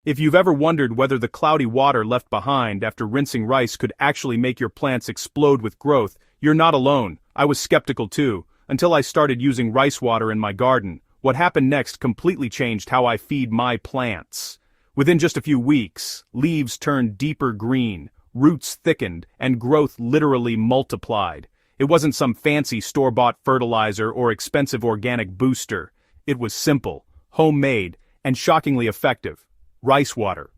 If you've ever wondered whether the cloudy water left behind after rinsing rice could actually make your plants explode with growth, you're not alone. I was skeptical too, until I started using rice water in my garden. What happened next completely changed how I feed my plants. Within just a few weeks, leaves turned deeper green, roots thickened, and growth literally multiplied. It wasn't some fancy store-bought fertilizer or expensive organic booster. It was simple, homemade, and shockingly effective. Rice water.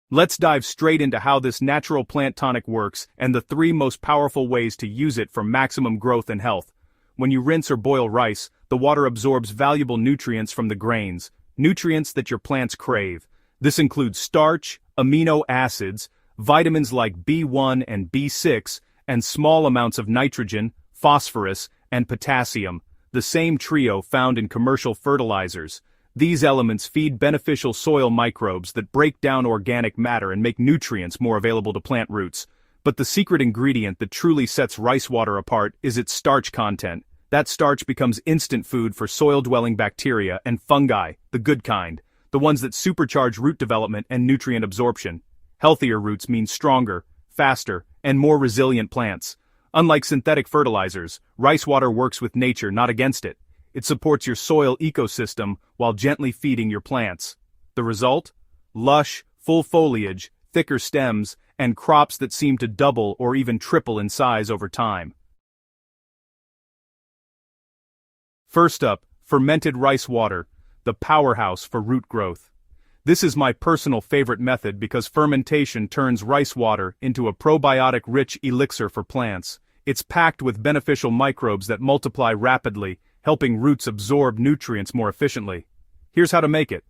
Let's dive straight into how this natural plant tonic works and the 3 most powerful ways to use it for maximum growth and health. When you rinse or boil rice, the water absorbs valuable nutrients from the grains, nutrients that your plants crave. This includes starch, amino acids, vitamins like B1 and B6, and small amounts of nitrogen, phosphorus, and potassium, the same trio found in commercial fertilizers. These elements feed beneficial soil microbes that break down organic matter and make nutrients more available to plant roots. But the secret ingredient that truly sets rice water apart is its starch content. That starch becomes instant food for soil-dwelling bacteria and fungi, the good kind, the ones that supercharge root development and nutrient absorption. Healthier roots mean stronger, faster, and more resilient plants. Unlike synthetic fertilizers, rice water works with nature, not against it. It supports your soil ecosystem while gently feeding your plants. The result? Lush, full foliage, thicker stems, and crops that seem to double or even triple in size over time. First up, fermented rice water, the powerhouse for root growth. This is my personal favorite method because fermentation turns rice water into a probiotic-rich elixir for plants. It's packed with beneficial microbes that multiply rapidly, helping roots absorb nutrients more efficiently. Here's how to make it.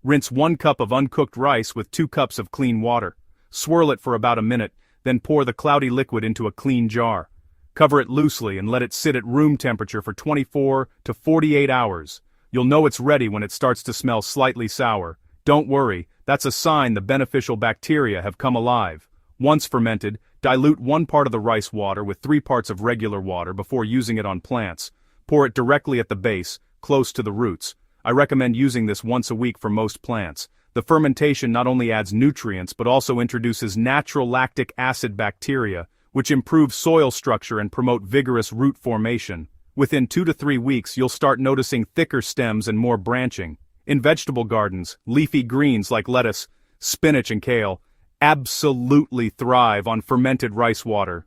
Rinse 1 cup of uncooked rice with 2 cups of clean water. Swirl it for about a minute, then pour the cloudy liquid into a clean jar. Cover it loosely and let it sit at room temperature for 24 to 48 hours. You'll know it's ready when it starts to smell slightly sour. Don't worry, that's a sign the beneficial bacteria have come alive. Once fermented, dilute 1 part of the rice water with 3 parts of regular water before using it on plants. Pour it directly at the base, close to the roots. I recommend using this once a week for most plants. The fermentation not only adds nutrients but also introduces natural lactic acid bacteria, which improve soil structure and promote vigorous root formation. Within 2 to 3 weeks you'll start noticing thicker stems and more branching. In vegetable gardens, leafy greens like lettuce, spinach and kale absolutely thrive on fermented rice water.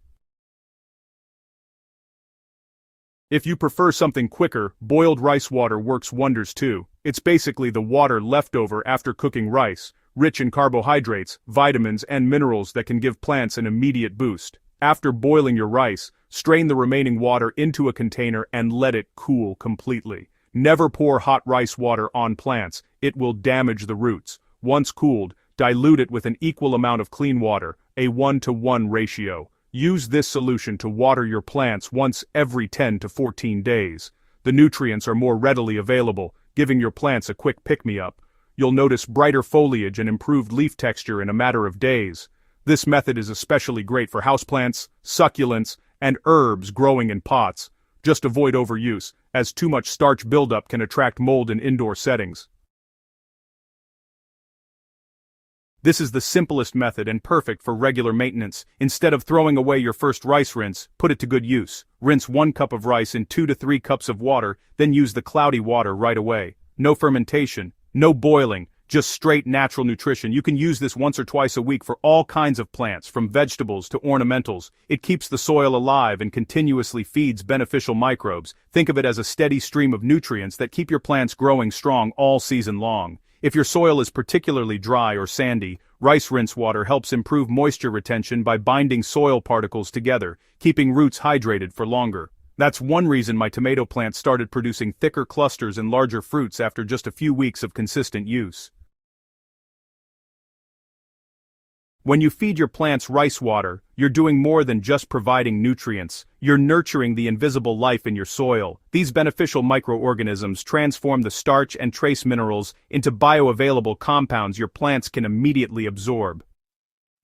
If you prefer something quicker, boiled rice water works wonders too. It's basically the water left over after cooking rice, rich in carbohydrates, vitamins, and minerals that can give plants an immediate boost. After boiling your rice, strain the remaining water into a container and let it cool completely. Never pour hot rice water on plants, it will damage the roots. Once cooled, dilute it with an equal amount of clean water, a 1-to-1 ratio. Use this solution to water your plants once every 10 to 14 days. The nutrients are more readily available, giving your plants a quick pick-me-up. You'll notice brighter foliage and improved leaf texture in a matter of days. This method is especially great for houseplants, succulents, and herbs growing in pots. Just avoid overuse, as too much starch buildup can attract mold in indoor settings. This is the simplest method and perfect for regular maintenance. Instead of throwing away your first rice rinse, put it to good use. Rinse 1 cup of rice in 2 to 3 cups of water, then use the cloudy water right away. No fermentation, no boiling, just straight natural nutrition. You can use this once or twice a week for all kinds of plants, from vegetables to ornamentals. It keeps the soil alive and continuously feeds beneficial microbes. Think of it as a steady stream of nutrients that keep your plants growing strong all season long. If your soil is particularly dry or sandy, rice rinse water helps improve moisture retention by binding soil particles together, keeping roots hydrated for longer. That's one reason my tomato plants started producing thicker clusters and larger fruits after just a few weeks of consistent use. When you feed your plants rice water, you're doing more than just providing nutrients. You're nurturing the invisible life in your soil. These beneficial microorganisms transform the starch and trace minerals into bioavailable compounds your plants can immediately absorb.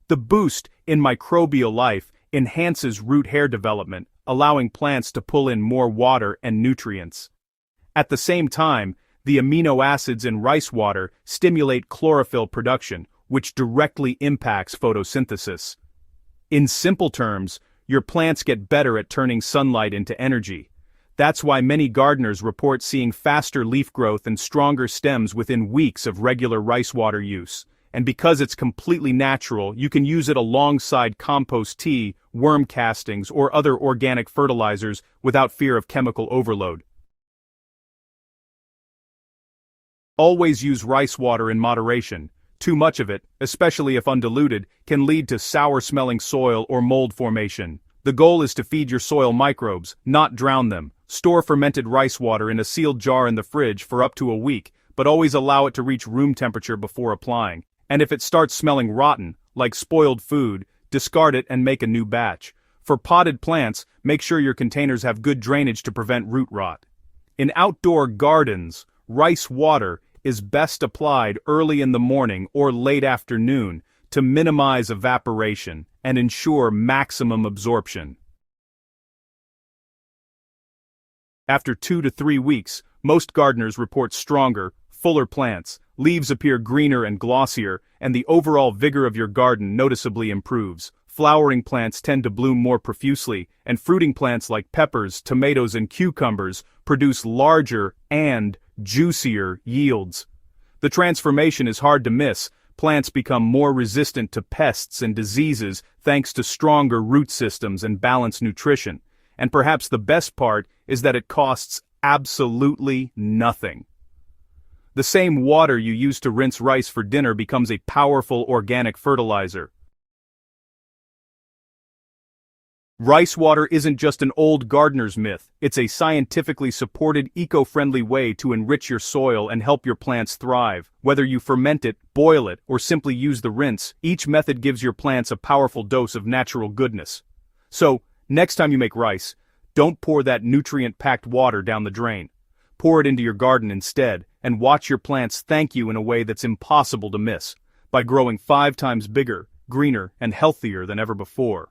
The boost in microbial life enhances root hair development, allowing plants to pull in more water and nutrients. At the same time, The amino acids in rice water stimulate chlorophyll production, which directly impacts photosynthesis. In simple terms, your plants get better at turning sunlight into energy. That's why many gardeners report seeing faster leaf growth and stronger stems within weeks of regular rice water use. And because it's completely natural, you can use it alongside compost tea, worm castings, or other organic fertilizers without fear of chemical overload. Always use rice water in moderation. Too much of it, especially if undiluted, can lead to sour-smelling soil or mold formation. The goal is to feed your soil microbes, not drown them. Store fermented rice water in a sealed jar in the fridge for up to a week, but always allow it to reach room temperature before applying. And if it starts smelling rotten, like spoiled food, discard it and make a new batch. For potted plants, make sure your containers have good drainage to prevent root rot. In outdoor gardens, rice water is best applied early in the morning or late afternoon to minimize evaporation and ensure maximum absorption. After 2 to 3 weeks, most gardeners report stronger, fuller plants, leaves appear greener and glossier, and the overall vigor of your garden noticeably improves. Flowering plants tend to bloom more profusely, and fruiting plants like peppers, tomatoes, and cucumbers produce larger and juicier yields. The transformation is hard to miss. Plants become more resistant to pests and diseases thanks to stronger root systems and balanced nutrition. And perhaps the best part is that it costs absolutely nothing. The same water you use to rinse rice for dinner becomes a powerful organic fertilizer. Rice water isn't just an old gardener's myth, it's a scientifically supported eco-friendly way to enrich your soil and help your plants thrive. Whether you ferment it, boil it, or simply use the rinse, each method gives your plants a powerful dose of natural goodness. So, next time you make rice, don't pour that nutrient-packed water down the drain. Pour it into your garden instead, and watch your plants thank you in a way that's impossible to miss, by growing 5 times bigger, greener, and healthier than ever before.